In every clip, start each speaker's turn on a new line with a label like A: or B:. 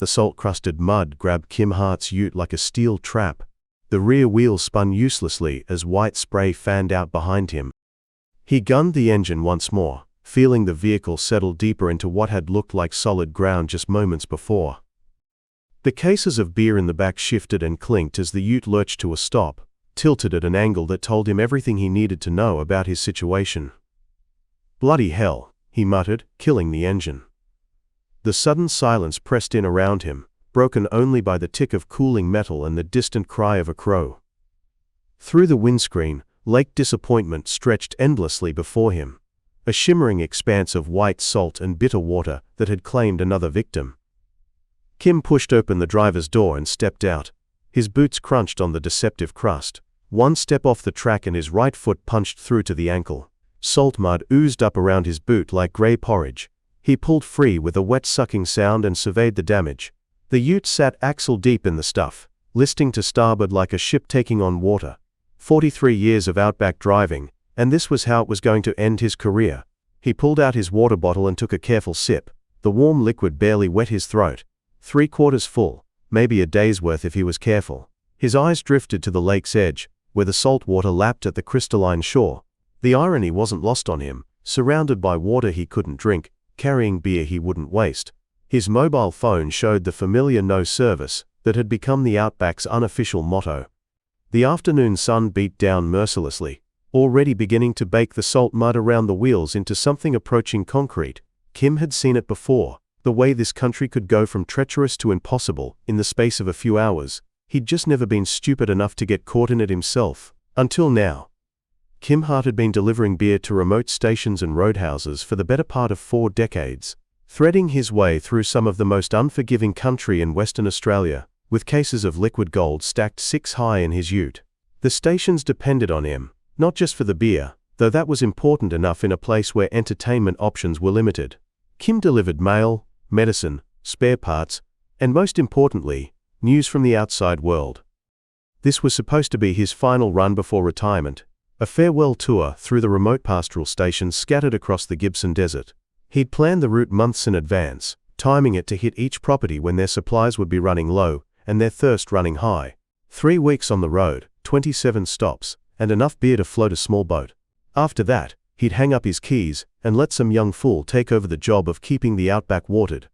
A: The salt-crusted mud grabbed Kim Hart's ute like a steel trap. The rear wheels spun uselessly as white spray fanned out behind him. He gunned the engine once more, feeling the vehicle settle deeper into what had looked like solid ground just moments before. The cases of beer in the back shifted and clinked as the ute lurched to a stop, tilted at an angle that told him everything he needed to know about his situation. "Bloody hell," he muttered, killing the engine. The sudden silence pressed in around him, broken only by the tick of cooling metal and the distant cry of a crow. Through the windscreen, Lake Disappointment stretched endlessly before him, a shimmering expanse of white salt and bitter water that had claimed another victim. Kim pushed open the driver's door and stepped out. His boots crunched on the deceptive crust. One step off the track and his right foot punched through to the ankle. Salt mud oozed up around his boot like grey porridge. He pulled free with a wet sucking sound and surveyed the damage. The ute sat axle deep in the stuff, listing to starboard like a ship taking on water. 43 years of Outback driving, and this was how it was going to end his career. He pulled out his water bottle and took a careful sip. The warm liquid barely wet his throat. 3/4 full, maybe a day's worth if he was careful. His eyes drifted to the lake's edge, where the salt water lapped at the crystalline shore. The irony wasn't lost on him. Surrounded by water he couldn't drink, carrying beer he wouldn't waste. His mobile phone showed the familiar no service that had become the Outback's unofficial motto. The afternoon sun beat down mercilessly, already beginning to bake the salt mud around the wheels into something approaching concrete. Kim had seen it before, the way this country could go from treacherous to impossible in the space of a few hours. He'd just never been stupid enough to get caught in it himself, until now. Kim Hart had been delivering beer to remote stations and roadhouses for the better part of 4 decades, threading his way through some of the most unforgiving country in Western Australia, with cases of liquid gold stacked 6 high in his ute. The stations depended on him, not just for the beer, though that was important enough in a place where entertainment options were limited. Kim delivered mail, medicine, spare parts, and most importantly, news from the outside world. This was supposed to be his final run before retirement, a farewell tour through the remote pastoral stations scattered across the Gibson Desert. He'd planned the route months in advance, timing it to hit each property when their supplies would be running low and their thirst running high. 3 weeks on the road, 27 stops, and enough beer to float a small boat. After that, he'd hang up his keys and let some young fool take over the job of keeping the Outback watered.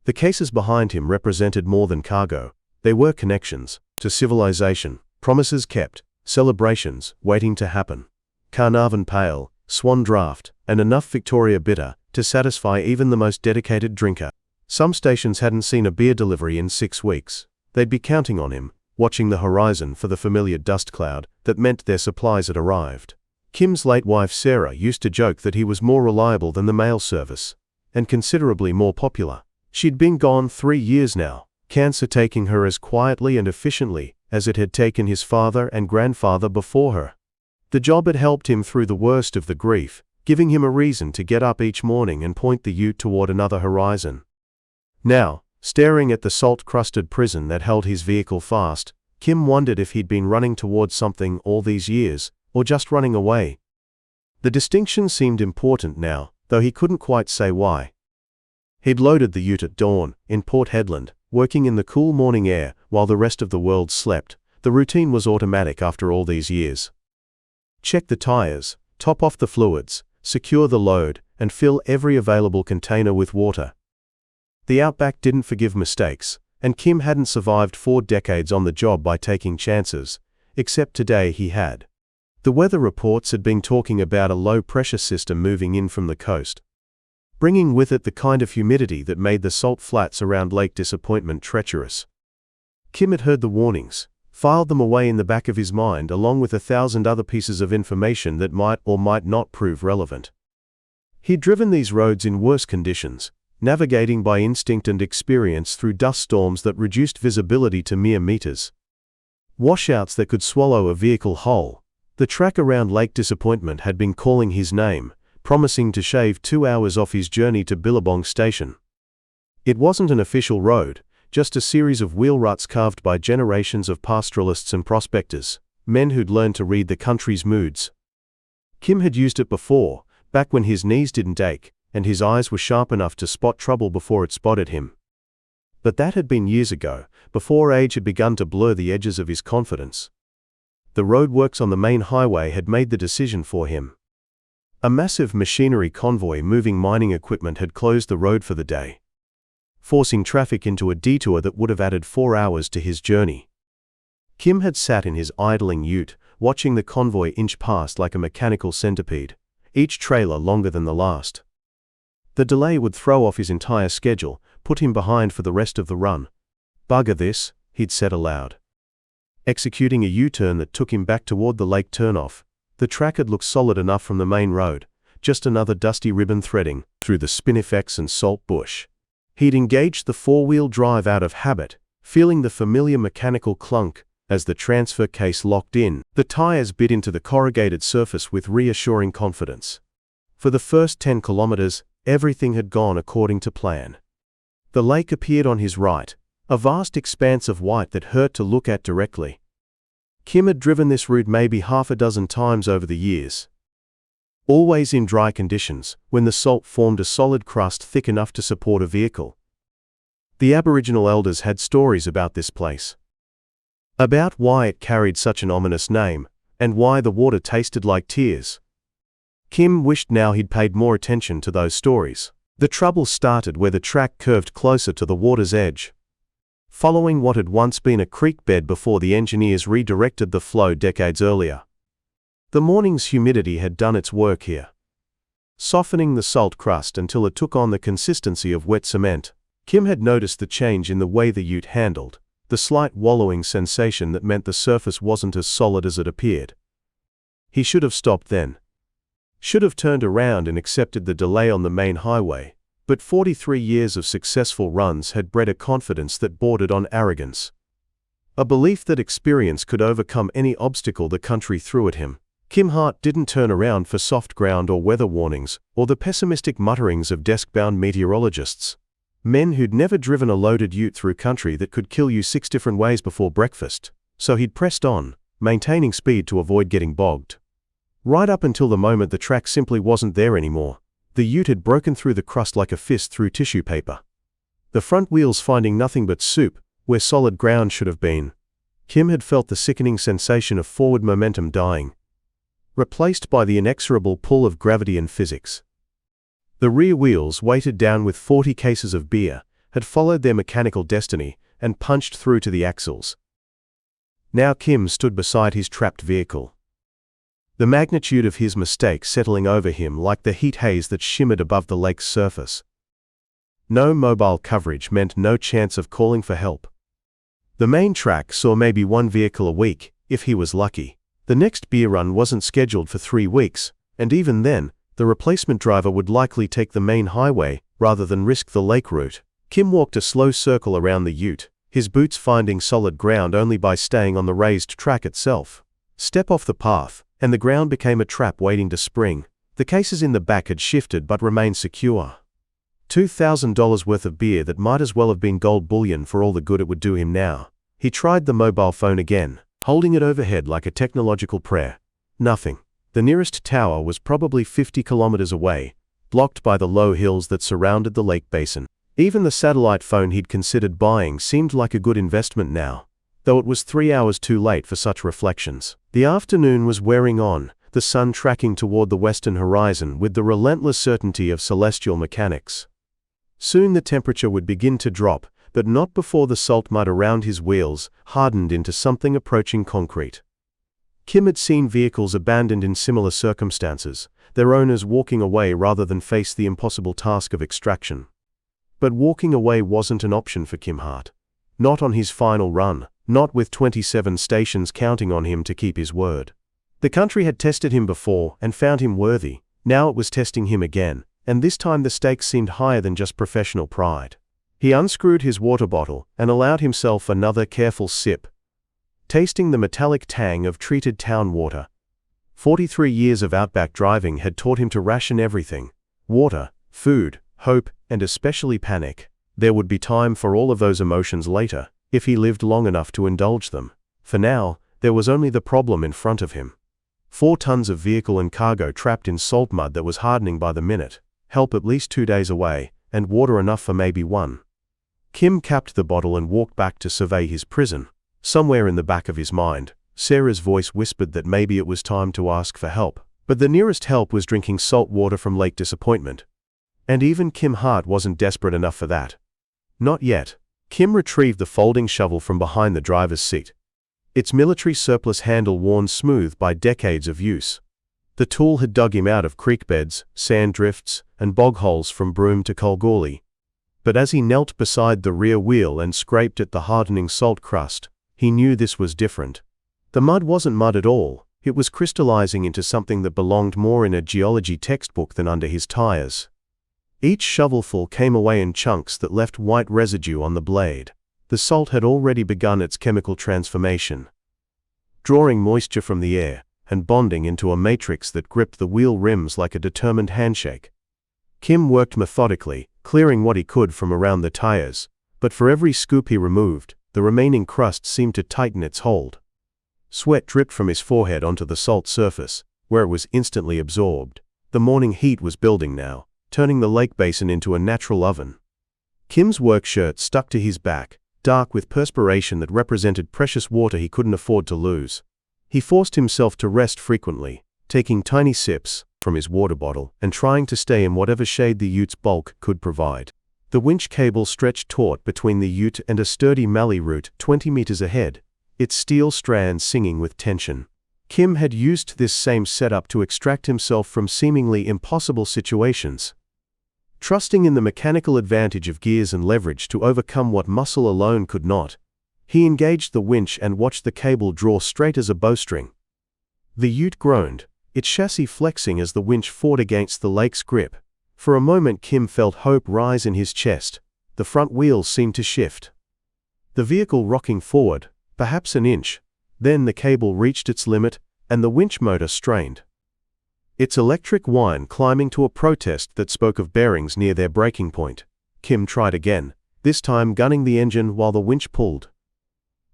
A: The cases behind him represented more than cargo. They were connections to civilization, promises kept, celebrations waiting to happen. Carnarvon Pale, Swan Draft, and enough Victoria Bitter to satisfy even the most dedicated drinker. Some stations hadn't seen a beer delivery in 6 weeks. They'd be counting on him, watching the horizon for the familiar dust cloud that meant their supplies had arrived. Kim's late wife Sarah used to joke that he was more reliable than the mail service, and considerably more popular. She'd been gone 3 years now, cancer taking her as quietly and efficiently as it had taken his father and grandfather before her. The job had helped him through the worst of the grief, giving him a reason to get up each morning and point the ute toward another horizon. Now, staring at the salt-crusted prison that held his vehicle fast, Kim wondered if he'd been running towards something all these years, or just running away. The distinction seemed important now, though he couldn't quite say why. He'd loaded the ute at dawn, in Port Hedland, working in the cool morning air while the rest of the world slept. The routine was automatic after all these years. Check the tyres, top off the fluids, secure the load, and fill every available container with water. The Outback didn't forgive mistakes, and Kim hadn't survived 4 decades on the job by taking chances, except today he had. The weather reports had been talking about a low-pressure system moving in from the coast, bringing with it the kind of humidity that made the salt flats around Lake Disappointment treacherous. Kim had heard the warnings, filed them away in the back of his mind along with 1,000 other pieces of information that might or might not prove relevant. He'd driven these roads in worse conditions, navigating by instinct and experience through dust storms that reduced visibility to mere meters. Washouts that could swallow a vehicle whole. The track around Lake Disappointment had been calling his name, promising to shave 2 hours off his journey to Billabong Station. It wasn't an official road, just a series of wheel ruts carved by generations of pastoralists and prospectors, men who'd learned to read the country's moods. Kim had used it before, back when his knees didn't ache, and his eyes were sharp enough to spot trouble before it spotted him. But that had been years ago, before age had begun to blur the edges of his confidence. The roadworks on the main highway had made the decision for him. A massive machinery convoy moving mining equipment had closed the road for the day, forcing traffic into a detour that would have added 4 hours to his journey. Kim had sat in his idling ute, watching the convoy inch past like a mechanical centipede, each trailer longer than the last. The delay would throw off his entire schedule, put him behind for the rest of the run. "Bugger this," he'd said aloud. Executing a U-turn that took him back toward the lake turnoff, the track had looked solid enough from the main road, just another dusty ribbon threading through the spinifex and salt bush. He'd engaged the four-wheel drive out of habit, feeling the familiar mechanical clunk as the transfer case locked in. The tires bit into the corrugated surface with reassuring confidence. For the first 10 kilometers, everything had gone according to plan. The lake appeared on his right, a vast expanse of white that hurt to look at directly. Kim had driven this route maybe half a dozen times over the years. Always in dry conditions, when the salt formed a solid crust thick enough to support a vehicle. The Aboriginal elders had stories about this place, about why it carried such an ominous name, and why the water tasted like tears. Kim wished now he'd paid more attention to those stories. The trouble started where the track curved closer to the water's edge, following what had once been a creek bed before the engineers redirected the flow decades earlier. The morning's humidity had done its work here, softening the salt crust until it took on the consistency of wet cement. Kim had noticed the change in the way the ute handled, the slight wallowing sensation that meant the surface wasn't as solid as it appeared. He should have stopped then. Should have turned around and accepted the delay on the main highway, but 43 years of successful runs had bred a confidence that bordered on arrogance. A belief that experience could overcome any obstacle the country threw at him. Kim Hart didn't turn around for soft ground or weather warnings, or the pessimistic mutterings of desk-bound meteorologists. Men who'd never driven a loaded ute through country that could kill you 6 different ways before breakfast. So he'd pressed on, maintaining speed to avoid getting bogged. Right up until the moment the track simply wasn't there anymore. The ute had broken through the crust like a fist through tissue paper. The front wheels finding nothing but soup, where solid ground should have been. Kim had felt the sickening sensation of forward momentum dying, replaced by the inexorable pull of gravity and physics. The rear wheels, weighted down with 40 cases of beer, had followed their mechanical destiny and punched through to the axles. Now Kim stood beside his trapped vehicle, the magnitude of his mistake settling over him like the heat haze that shimmered above the lake's surface. No mobile coverage meant no chance of calling for help. The main track saw maybe one vehicle a week, if he was lucky. The next beer run wasn't scheduled for 3 weeks, and even then, the replacement driver would likely take the main highway rather than risk the lake route. Kim walked a slow circle around the ute, his boots finding solid ground only by staying on the raised track itself. Step off the path, and the ground became a trap waiting to spring. The cases in the back had shifted but remained secure. $2,000 worth of beer that might as well have been gold bullion for all the good it would do him now. He tried the mobile phone again, holding it overhead like a technological prayer. Nothing. The nearest tower was probably 50 kilometers away, blocked by the low hills that surrounded the lake basin. Even the satellite phone he'd considered buying seemed like a good investment now, though it was 3 hours too late for such reflections. The afternoon was wearing on, the sun tracking toward the western horizon with the relentless certainty of celestial mechanics. Soon the temperature would begin to drop, but not before the salt mud around his wheels hardened into something approaching concrete. Kim had seen vehicles abandoned in similar circumstances, their owners walking away rather than face the impossible task of extraction. But walking away wasn't an option for Kim Hart. Not on his final run, not with 27 stations counting on him to keep his word. The country had tested him before and found him worthy. Now it was testing him again, and this time the stakes seemed higher than just professional pride. He unscrewed his water bottle and allowed himself another careful sip, tasting the metallic tang of treated town water. 43 years of Outback driving had taught him to ration everything: water, food, hope, and especially panic. There would be time for all of those emotions later, if he lived long enough to indulge them. For now, there was only the problem in front of him. 4 tons of vehicle and cargo trapped in salt mud that was hardening by the minute, help at least 2 days away, and water enough for maybe 1. Kim capped the bottle and walked back to survey his prison. Somewhere in the back of his mind, Sarah's voice whispered that maybe it was time to ask for help. But the nearest help was drinking salt water from Lake Disappointment. And even Kim Hart wasn't desperate enough for that. Not yet. Kim retrieved the folding shovel from behind the driver's seat. Its military surplus handle worn smooth by decades of use. The tool had dug him out of creek beds, sand drifts, and bog holes from Broome to Kalgoorlie. But as he knelt beside the rear wheel and scraped at the hardening salt crust, he knew this was different. The mud wasn't mud at all. It was crystallizing into something that belonged more in a geology textbook than under his tires. Each shovelful came away in chunks that left white residue on the blade. The salt had already begun its chemical transformation, drawing moisture from the air and bonding into a matrix that gripped the wheel rims like a determined handshake. Kim worked methodically, clearing what he could from around the tires, but for every scoop he removed, the remaining crust seemed to tighten its hold. Sweat dripped from his forehead onto the salt surface, where it was instantly absorbed. The morning heat was building now, turning the lake basin into a natural oven. Kim's work shirt stuck to his back, dark with perspiration that represented precious water he couldn't afford to lose. He forced himself to rest frequently, taking tiny sips from his water bottle and trying to stay in whatever shade the ute's bulk could provide. The winch cable stretched taut between the ute and a sturdy mallee root 20 meters ahead, its steel strands singing with tension. Kim had used this same setup to extract himself from seemingly impossible situations, trusting in the mechanical advantage of gears and leverage to overcome what muscle alone could not. He engaged the winch and watched the cable draw straight as a bowstring. The ute groaned, its chassis flexing as the winch fought against the lake's grip. For a moment Kim felt hope rise in his chest. The front wheels seemed to shift, the vehicle rocking forward, perhaps an inch. Then the cable reached its limit, and the winch motor strained, its electric whine climbing to a protest that spoke of bearings near their breaking point. Kim tried again, this time gunning the engine while the winch pulled.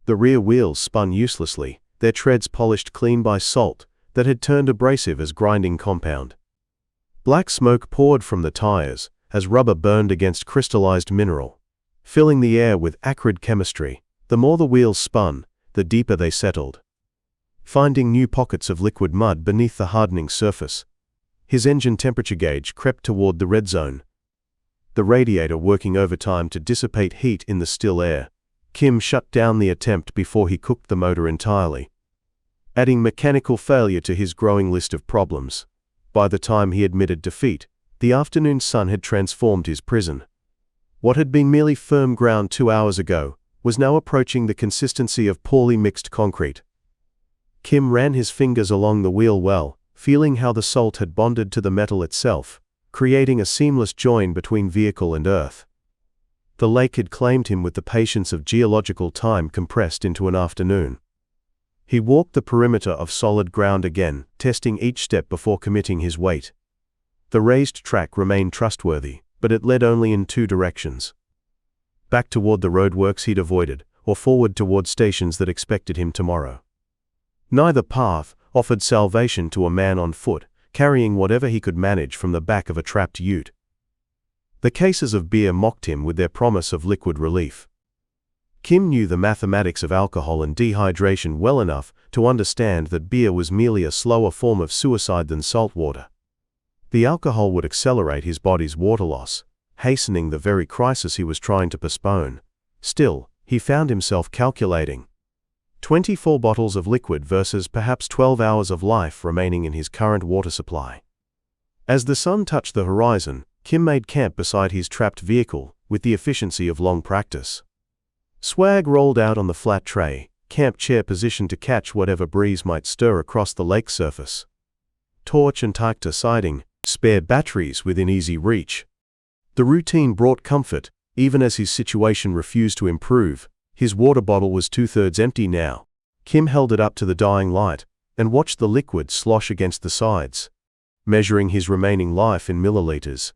A: The rear wheels spun uselessly, their treads polished clean by salt that had turned abrasive as grinding compound. Black smoke poured from the tires as rubber burned against crystallized mineral, filling the air with acrid chemistry. The more the wheels spun, the deeper they settled, finding new pockets of liquid mud beneath the hardening surface. His engine temperature gauge crept toward the red zone, the radiator working overtime to dissipate heat in the still air. Kim shut down the attempt before he cooked the motor entirely, adding mechanical failure to his growing list of problems. By the time he admitted defeat, the afternoon sun had transformed his prison. What had been merely firm ground 2 hours ago was now approaching the consistency of poorly mixed concrete. Kim ran his fingers along the wheel well, feeling how the salt had bonded to the metal itself, creating a seamless join between vehicle and earth. The lake had claimed him with the patience of geological time compressed into an afternoon. He walked the perimeter of solid ground again, testing each step before committing his weight. The raised track remained trustworthy, but it led only in two directions: back toward the roadworks he'd avoided, or forward toward stations that expected him tomorrow. Neither path offered salvation to a man on foot, carrying whatever he could manage from the back of a trapped ute. The cases of beer mocked him with their promise of liquid relief. Kim knew the mathematics of alcohol and dehydration well enough to understand that beer was merely a slower form of suicide than salt water. The alcohol would accelerate his body's water loss, hastening the very crisis he was trying to postpone. Still, he found himself calculating 24 bottles of liquid versus perhaps 12 hours of life remaining in his current water supply. As the sun touched the horizon, Kim made camp beside his trapped vehicle with the efficiency of long practice. Swag rolled out on the flat tray, camp chair positioned to catch whatever breeze might stir across the lake surface. Torch and Tacta siding, spare batteries within easy reach. The routine brought comfort, even as his situation refused to improve. His water bottle was 2/3 empty now. Kim held it up to the dying light and watched the liquid slosh against the sides, measuring his remaining life in milliliters.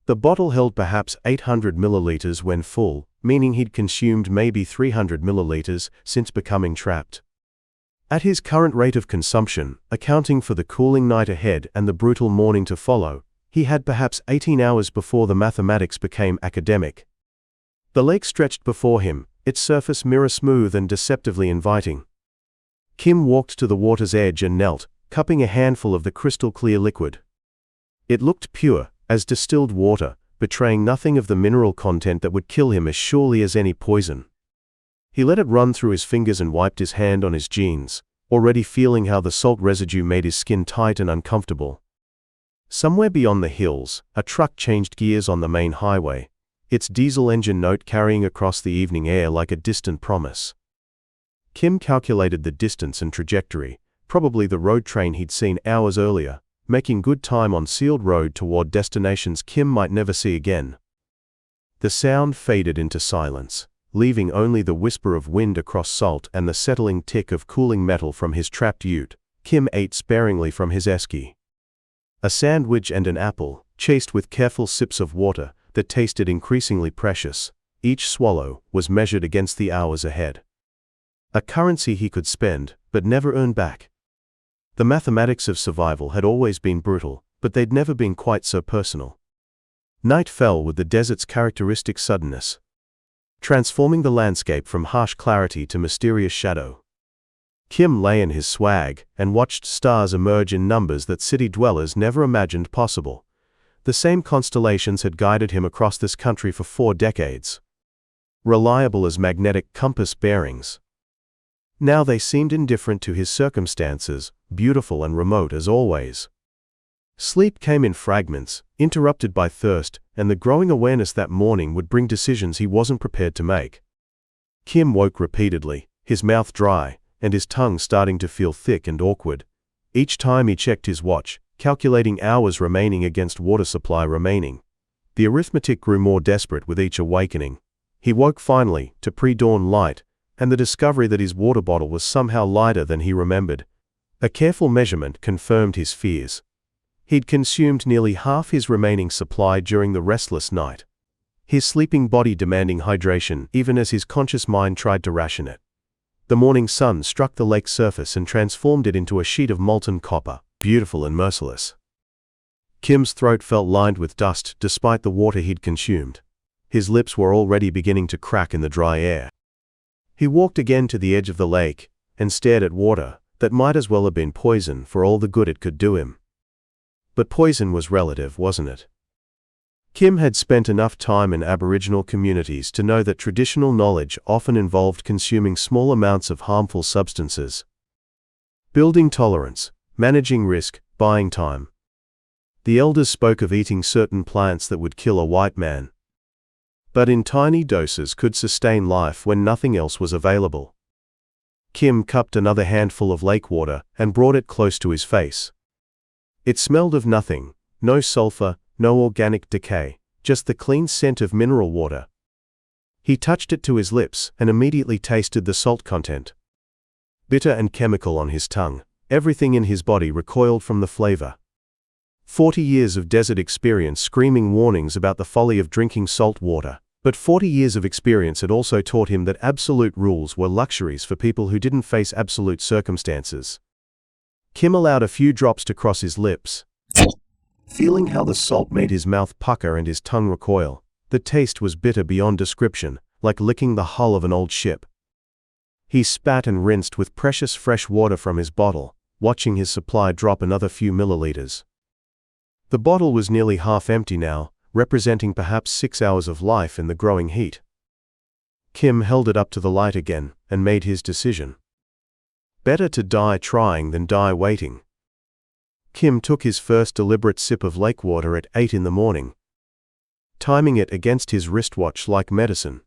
A: The bottle held perhaps 800 milliliters when full, meaning he'd consumed maybe 300 milliliters since becoming trapped. At his current rate of consumption, accounting for the cooling night ahead and the brutal morning to follow, he had perhaps 18 hours before the mathematics became academic. The lake stretched before him, its surface mirror-smooth and deceptively inviting. Kim walked to the water's edge and knelt, cupping a handful of the crystal-clear liquid. It looked pure, as distilled water, betraying nothing of the mineral content that would kill him as surely as any poison. He let it run through his fingers and wiped his hand on his jeans, already feeling how the salt residue made his skin tight and uncomfortable. Somewhere beyond the hills, a truck changed gears on the main highway, its diesel engine note carrying across the evening air like a distant promise. Kim calculated the distance and trajectory, probably the road train he'd seen hours earlier, making good time on sealed road toward destinations Kim might never see again. The sound faded into silence, leaving only the whisper of wind across salt and the settling tick of cooling metal from his trapped ute. Kim ate sparingly from his esky. A sandwich and an apple, chased with careful sips of water that tasted increasingly precious. Each swallow was measured against the hours ahead. A currency he could spend, but never earn back. The mathematics of survival had always been brutal, but they'd never been quite so personal. Night fell with the desert's characteristic suddenness, transforming the landscape from harsh clarity to mysterious shadow. Kim lay in his swag and watched stars emerge in numbers that city dwellers never imagined possible. The same constellations had guided him across this country for 4 decades. Reliable as magnetic compass bearings. Now they seemed indifferent to his circumstances, beautiful and remote as always. Sleep came in fragments, interrupted by thirst, and the growing awareness that morning would bring decisions he wasn't prepared to make. Kim woke repeatedly, his mouth dry, and his tongue starting to feel thick and awkward. Each time he checked his watch, calculating hours remaining against water supply remaining. The arithmetic grew more desperate with each awakening. He woke finally, to pre-dawn light, and the discovery that his water bottle was somehow lighter than he remembered. A careful measurement confirmed his fears. He'd consumed nearly half his remaining supply during the restless night, his sleeping body demanding hydration even as his conscious mind tried to ration it. The morning sun struck the lake's surface and transformed it into a sheet of molten copper, beautiful and merciless. Kim's throat felt lined with dust despite the water he'd consumed. His lips were already beginning to crack in the dry air. He walked again to the edge of the lake and stared at water that might as well have been poison for all the good it could do him. But poison was relative, wasn't it? Kim had spent enough time in Aboriginal communities to know that traditional knowledge often involved consuming small amounts of harmful substances. Building tolerance, managing risk, buying time. The elders spoke of eating certain plants that would kill a white man, but in tiny doses could sustain life when nothing else was available. Kim cupped another handful of lake water and brought it close to his face. It smelled of nothing, no sulfur, no organic decay, just the clean scent of mineral water. He touched it to his lips and immediately tasted the salt content. Bitter and chemical on his tongue, everything in his body recoiled from the flavor. 40 years of desert experience screaming warnings about the folly of drinking salt water, but 40 years of experience had also taught him that absolute rules were luxuries for people who didn't face absolute circumstances. Kim allowed a few drops to cross his lips, feeling how the salt made his mouth pucker and his tongue recoil. The taste was bitter beyond description, like licking the hull of an old ship. He spat and rinsed with precious fresh water from his bottle, watching his supply drop another few milliliters. The bottle was nearly half empty now, representing perhaps 6 hours of life in the growing heat. Kim held it up to the light again and made his decision. Better to die trying than die waiting. Kim took his first deliberate sip of lake water at 8 in the morning, timing it against his wristwatch like medicine.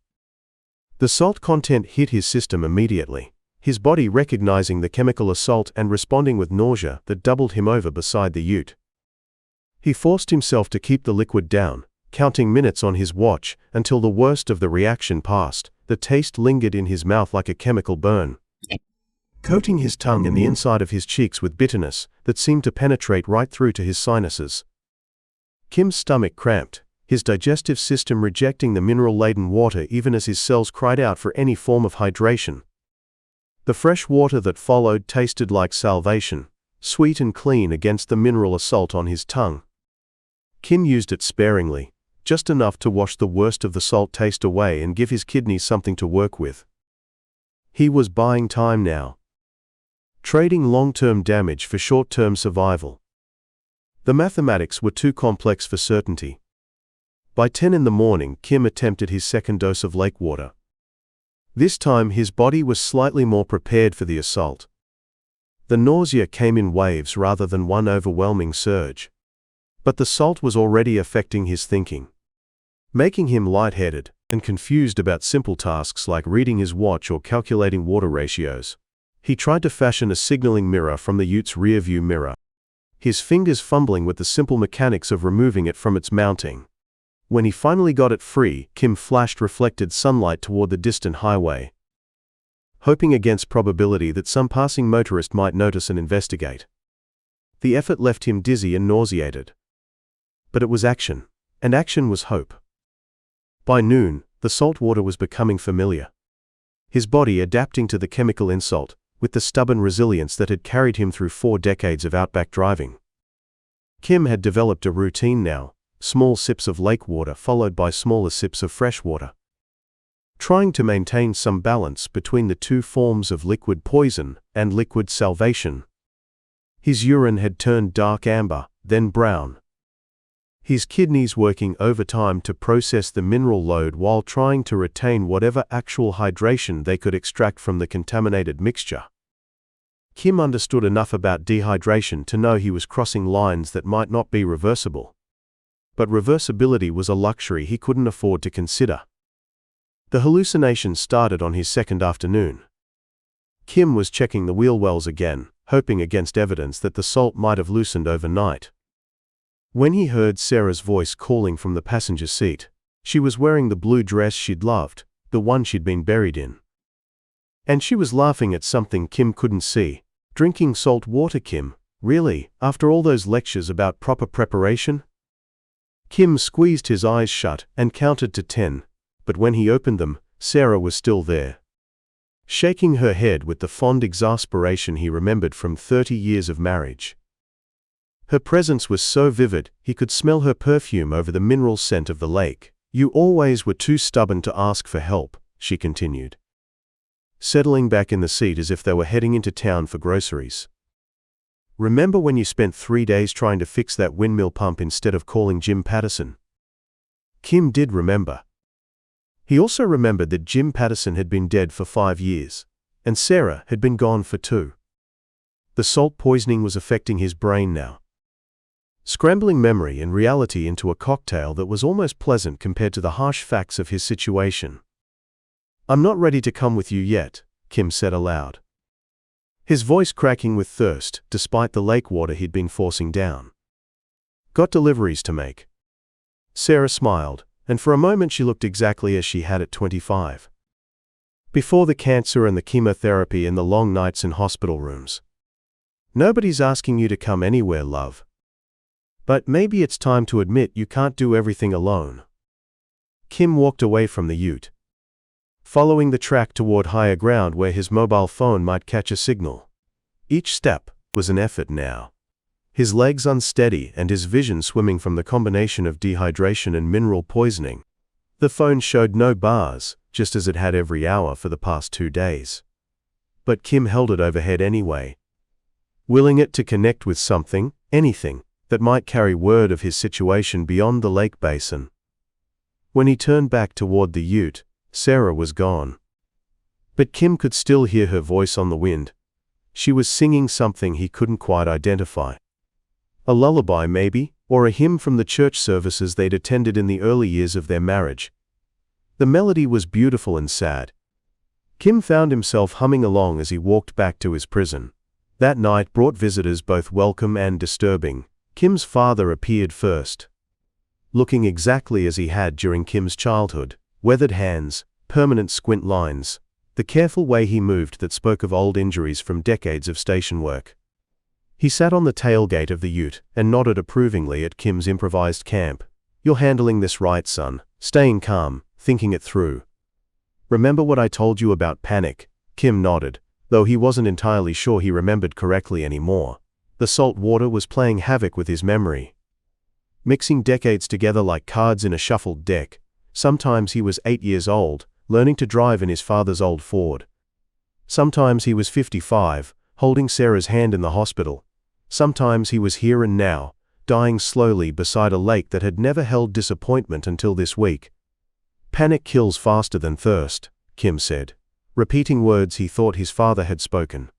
A: The salt content hit his system immediately, his body recognizing the chemical assault and responding with nausea that doubled him over beside the ute. He forced himself to keep the liquid down, counting minutes on his watch until the worst of the reaction passed. The taste lingered in his mouth like a chemical burn, coating his tongue and the inside of his cheeks with bitterness that seemed to penetrate right through to his sinuses. Kim's stomach cramped, his digestive system rejecting the mineral-laden water even as his cells cried out for any form of hydration. The fresh water that followed tasted like salvation, sweet and clean against the mineral assault on his tongue. Kim used it sparingly, just enough to wash the worst of the salt taste away and give his kidneys something to work with. He was buying time now, trading long-term damage for short-term survival. The mathematics were too complex for certainty. By 10 in the morning, Kim attempted his second dose of lake water. This time his body was slightly more prepared for the assault. The nausea came in waves rather than one overwhelming surge. But the salt was already affecting his thinking, making him lightheaded and confused about simple tasks like reading his watch or calculating water ratios. He tried to fashion a signaling mirror from the ute rearview mirror, his fingers fumbling with the simple mechanics of removing it from its mounting. When he finally got it free, Kim flashed reflected sunlight toward the distant highway, hoping against probability that some passing motorist might notice and investigate. The effort left him dizzy and nauseated. But it was action, and action was hope. By noon, the salt water was becoming familiar, his body adapting to the chemical insult with the stubborn resilience that had carried him through 4 decades of outback driving. Kim had developed a routine now, small sips of lake water followed by smaller sips of fresh water, trying to maintain some balance between the two forms of liquid poison and liquid salvation. His urine had turned dark amber, then brown, his kidneys working overtime to process the mineral load while trying to retain whatever actual hydration they could extract from the contaminated mixture. Kim understood enough about dehydration to know he was crossing lines that might not be reversible. But reversibility was a luxury he couldn't afford to consider. The hallucinations started on his second afternoon. Kim was checking the wheel wells again, hoping against evidence that the salt might have loosened overnight, when he heard Sarah's voice calling from the passenger seat. She was wearing the blue dress she'd loved, the one she'd been buried in. And she was laughing at something Kim couldn't see. Drinking salt water, Kim? Really, after all those lectures about proper preparation? Kim squeezed his eyes shut and counted to 10, but when he opened them, Sarah was still there, shaking her head with the fond exasperation he remembered from 30 years of marriage. Her presence was so vivid, he could smell her perfume over the mineral scent of the lake. "You always were too stubborn to ask for help," she continued, settling back in the seat as if they were heading into town for groceries. "Remember when you spent 3 days trying to fix that windmill pump instead of calling Jim Patterson?" Kim did remember. He also remembered that Jim Patterson had been dead for 5 years, and Sarah had been gone for 2. The salt poisoning was affecting his brain now, scrambling memory and reality into a cocktail that was almost pleasant compared to the harsh facts of his situation. "I'm not ready to come with you yet," Kim said aloud, his voice cracking with thirst despite the lake water he'd been forcing down. "Got deliveries to make." Sarah smiled, and for a moment she looked exactly as she had at 25. Before the cancer and the chemotherapy and the long nights in hospital rooms. "Nobody's asking you to come anywhere, love. But maybe it's time to admit you can't do everything alone." Kim walked away from the ute, following the track toward higher ground where his mobile phone might catch a signal. Each step was an effort now, his legs unsteady and his vision swimming from the combination of dehydration and mineral poisoning. The phone showed no bars, just as it had every hour for the past 2 days. But Kim held it overhead anyway, willing it to connect with something, anything, that might carry word of his situation beyond the lake basin. When he turned back toward the ute, Sarah was gone. But Kim could still hear her voice on the wind. She was singing something he couldn't quite identify. A lullaby maybe, or a hymn from the church services they'd attended in the early years of their marriage. The melody was beautiful and sad. Kim found himself humming along as he walked back to his prison. That night brought visitors both welcome and disturbing. Kim's father appeared first, looking exactly as he had during Kim's childhood, weathered hands, permanent squint lines, the careful way he moved that spoke of old injuries from decades of station work. He sat on the tailgate of the ute and nodded approvingly at Kim's improvised camp. "You're handling this right, son, staying calm, thinking it through. Remember what I told you about panic?" Kim nodded, though he wasn't entirely sure he remembered correctly anymore. The salt water was playing havoc with his memory. mixing decades together like cards in a shuffled deck. Sometimes he was 8 years old, learning to drive in his father's old Ford. Sometimes he was 55, holding Sarah's hand in the hospital. Sometimes he was here and now, dying slowly beside a lake that had never held disappointment until this week. Panic kills faster than thirst, Kim said, repeating words he thought his father had spoken.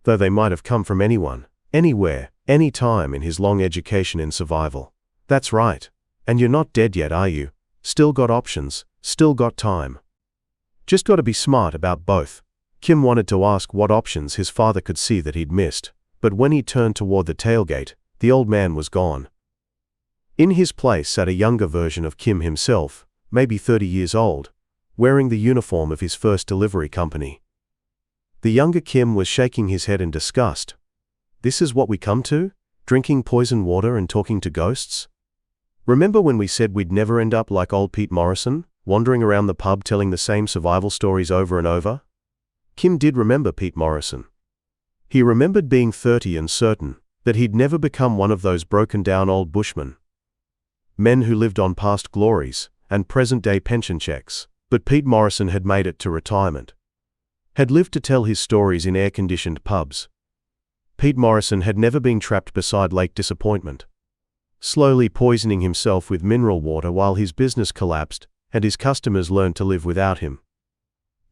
A: Though they might have come from anyone, anywhere, any time in his long education in survival. That's right. And you're not dead yet, are you? Still got options, still got time. Just gotta be smart about both. Kim wanted to ask what options his father could see that he'd missed, but when he turned toward the tailgate, the old man was gone. In his place sat a younger version of Kim himself, maybe 30 years old, wearing the uniform of his first delivery company. The younger Kim was shaking his head in disgust. This is what we come to? Drinking poison water and talking to ghosts? Remember when we said we'd never end up like old Pete Morrison, wandering around the pub telling the same survival stories over and over? Kim did remember Pete Morrison. He remembered being 30 and certain that he'd never become one of those broken-down old bushmen. Men who lived on past glories and present-day pension checks. But Pete Morrison had made it to retirement. Had lived to tell his stories in air-conditioned pubs. Pete Morrison had never been trapped beside Lake Disappointment, slowly poisoning himself with mineral water while his business collapsed and his customers learned to live without him.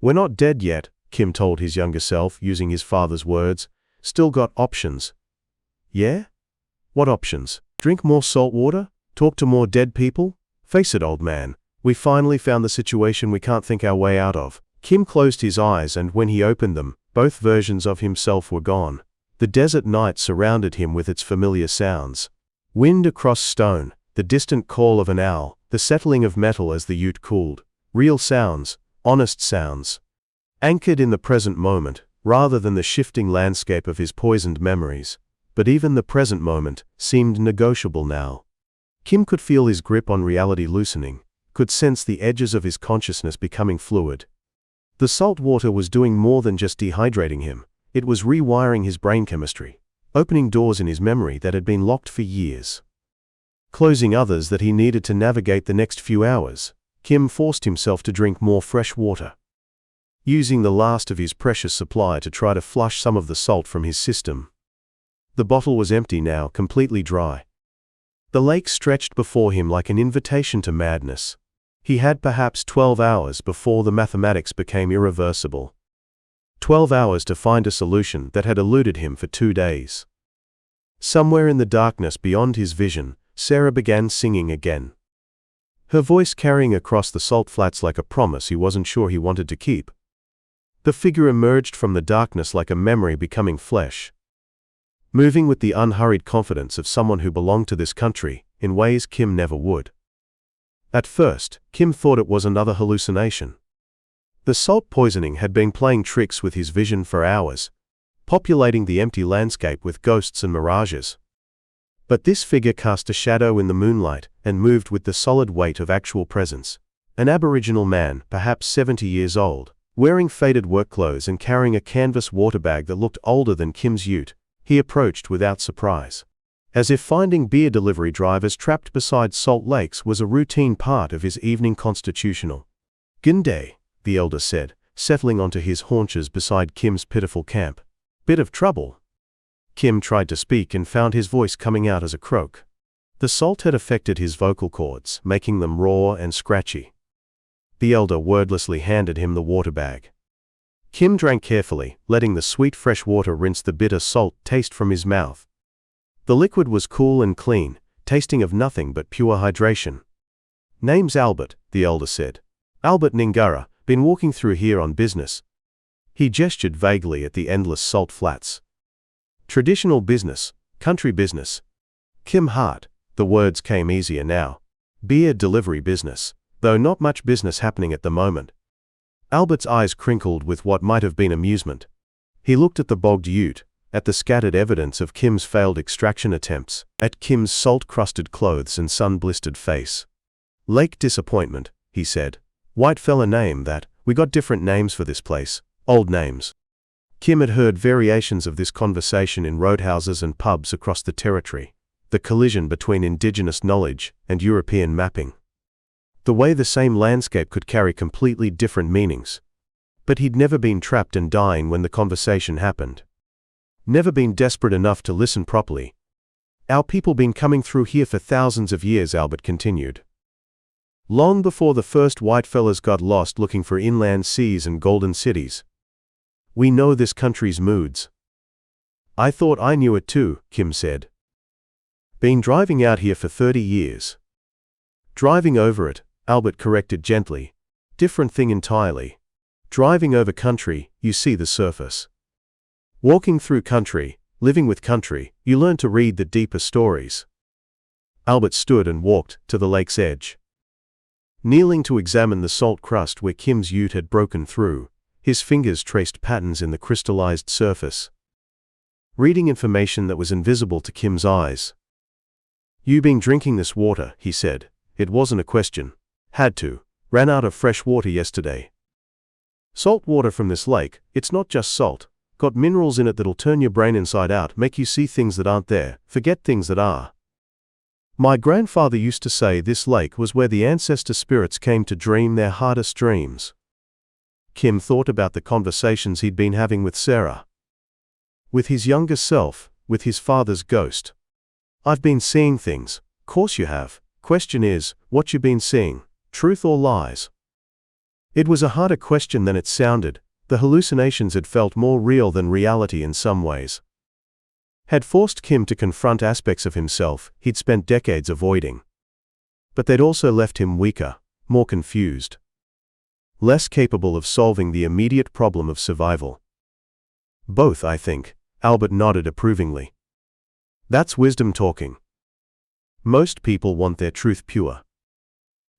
A: We're not dead yet, Kim told his younger self using his father's words. Still got options. Yeah? What options? Drink more salt water? Talk to more dead people? Face it, old man. We finally found the situation we can't think our way out of. Kim closed his eyes, and when he opened them, both versions of himself were gone. The desert night surrounded him with its familiar sounds. Wind across stone, the distant call of an owl, the settling of metal as the ute cooled. Real sounds, honest sounds. Anchored in the present moment, rather than the shifting landscape of his poisoned memories. But even the present moment seemed negotiable now. Kim could feel his grip on reality loosening, could sense the edges of his consciousness becoming fluid. The salt water was doing more than just dehydrating him. It was rewiring his brain chemistry, opening doors in his memory that had been locked for years, closing others that he needed to navigate the next few hours. Kim forced himself to drink more fresh water, using the last of his precious supply to try to flush some of the salt from his system. The bottle was empty now, completely dry. The lake stretched before him like an invitation to madness. He had perhaps 12 hours before the mathematics became irreversible. 12 hours to find a solution that had eluded him for 2 days. Somewhere in the darkness beyond his vision, Sarah began singing again. Her voice carrying across the salt flats like a promise he wasn't sure he wanted to keep. The figure emerged from the darkness like a memory becoming flesh, moving with the unhurried confidence of someone who belonged to this country, in ways Kim never would. At first, Kim thought it was another hallucination. The salt poisoning had been playing tricks with his vision for hours, populating the empty landscape with ghosts and mirages. But this figure cast a shadow in the moonlight and moved with the solid weight of actual presence. An Aboriginal man, perhaps 70 years old, wearing faded work clothes and carrying a canvas water bag that looked older than Kim's ute. He approached without surprise, as if finding beer delivery drivers trapped beside salt lakes was a routine part of his evening constitutional. "Midday," the elder said, settling onto his haunches beside Kim's pitiful camp. "Bit of trouble?" Kim tried to speak and found his voice coming out as a croak. The salt had affected his vocal cords, making them raw and scratchy. The elder wordlessly handed him the water bag. Kim drank carefully, letting the sweet fresh water rinse the bitter salt taste from his mouth. The liquid was cool and clean, tasting of nothing but pure hydration. "Name's Albert," the elder said. "Albert Ningara, been walking through here on business." He gestured vaguely at the endless salt flats. "Traditional business, country business." Kim Hart, the words came easier now. "Beer delivery business, though not much business happening at the moment." Albert's eyes crinkled with what might have been amusement. He looked at the bogged ute, at the scattered evidence of Kim's failed extraction attempts, at Kim's salt-crusted clothes and sun-blistered face. "Lake Disappointment," he said. "White fella name that. We got different names for this place, old names." Kim had heard variations of this conversation in roadhouses and pubs across the territory. the collision between indigenous knowledge and European mapping. The way the same landscape could carry completely different meanings. But he'd never been trapped and dying when the conversation happened. Never been desperate enough to listen properly. Our people been coming through here for thousands of years, Albert continued. Long before the first whitefellas got lost looking for inland seas and golden cities. We know this country's moods. I thought I knew it too, Kim said. Been driving out here for 30 years. Driving over it, Albert corrected gently. Different thing entirely. Driving over country, you see the surface. Walking through country, living with country, you learn to read the deeper stories. Albert stood and walked to the lake's edge. Kneeling to examine the salt crust where Kim's ute had broken through, his fingers traced patterns in the crystallized surface. Reading information that was invisible to Kim's eyes. You been drinking this water, he said. It wasn't a question. Had to. Ran out of fresh water yesterday. Salt water from this lake, it's not just salt. Got minerals in it that'll turn your brain inside out, make you see things that aren't there, forget things that are. My grandfather used to say this lake was where the ancestor spirits came to dream their hardest dreams. Kim thought about the conversations he'd been having with Sarah. With his younger self, with his father's ghost. I've been seeing things. Course you have. Question is, what you been seeing? Truth or lies? It was a harder question than it sounded. The hallucinations had felt more real than reality in some ways. Had forced Kim to confront aspects of himself he'd spent decades avoiding. But they'd also left him weaker, more confused. Less capable of solving the immediate problem of survival. Both, I think, Albert nodded approvingly. That's wisdom talking. Most people want their truth pure.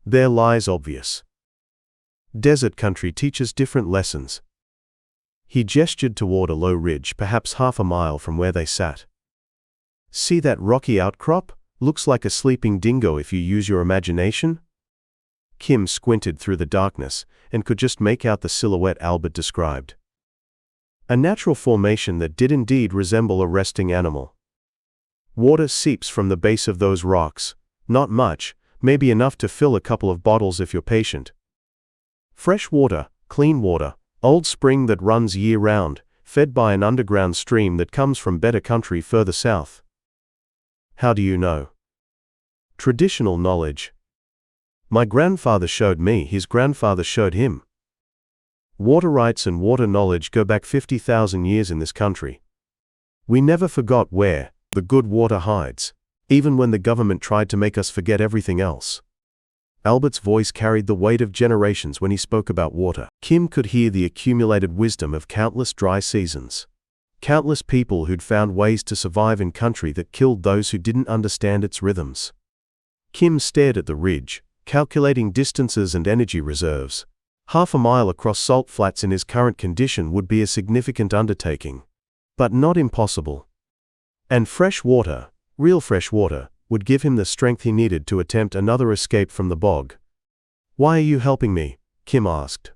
A: Their lies obvious. Desert country teaches different lessons. He gestured toward a low ridge perhaps half a mile from where they sat. See that rocky outcrop? Looks like a sleeping dingo if you use your imagination. Kim squinted through the darkness and could just make out the silhouette Albert described. A natural formation that did indeed resemble a resting animal. Water seeps from the base of those rocks. Not much, maybe enough to fill a couple of bottles if you're patient. Fresh water, clean water, old spring that runs year-round, fed by an underground stream that comes from better country further south. How do you know? Traditional knowledge. My grandfather showed me, his grandfather showed him. Water rights and water knowledge go back 50,000 years in this country. We never forgot where the good water hides, even when the government tried to make us forget everything else. Albert's voice carried the weight of generations when he spoke about water. Kim could hear the accumulated wisdom of countless dry seasons. Countless people who'd found ways to survive in country that killed those who didn't understand its rhythms. Kim stared at the ridge, calculating distances and energy reserves. Half a mile across salt flats in his current condition would be a significant undertaking. But not impossible. And fresh water, real fresh water, would give him the strength he needed to attempt another escape from the bog. Why are you helping me? Kim asked.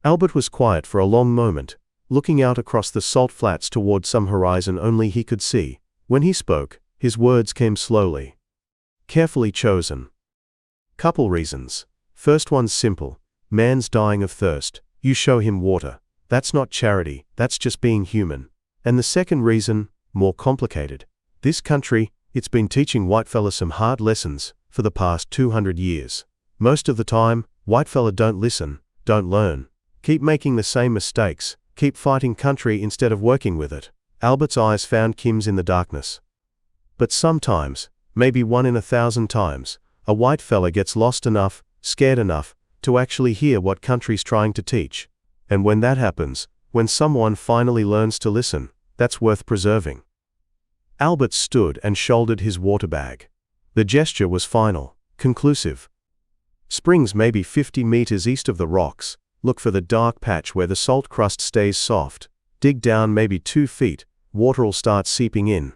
A: Albert was quiet for a long moment, looking out across the salt flats toward some horizon only he could see. When he spoke, his words came slowly. Carefully chosen. Couple reasons. First one's simple. Man's dying of thirst. You show him water. That's not charity, that's just being human. And the second reason, more complicated. This country, it's been teaching whitefella some hard lessons for the past 200 years. Most of the time, whitefella don't listen, don't learn. Keep making the same mistakes, keep fighting country instead of working with it. Albert's eyes found Kim's in the darkness. But sometimes, maybe 1 in 1,000 times, a whitefella gets lost enough, scared enough, to actually hear what country's trying to teach. And when that happens, when someone finally learns to listen, that's worth preserving. Albert stood and shouldered his water bag. The gesture was final, conclusive. Springs maybe 50 meters east of the rocks. Look for the dark patch where the salt crust stays soft. Dig down maybe 2 feet, water'll start seeping in.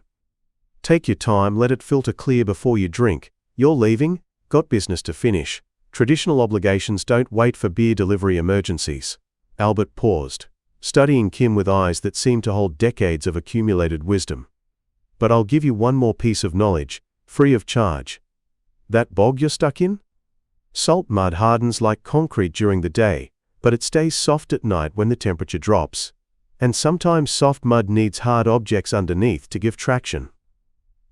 A: Take your time, let it filter clear before you drink. You're leaving? Got business to finish. Traditional obligations don't wait for beer delivery emergencies. Albert paused, studying Kim with eyes that seemed to hold decades of accumulated wisdom. but I'll give you one more piece of knowledge, free of charge. That bog you're stuck in? Salt mud hardens like concrete during the day, but it stays soft at night when the temperature drops. And sometimes soft mud needs hard objects underneath to give traction.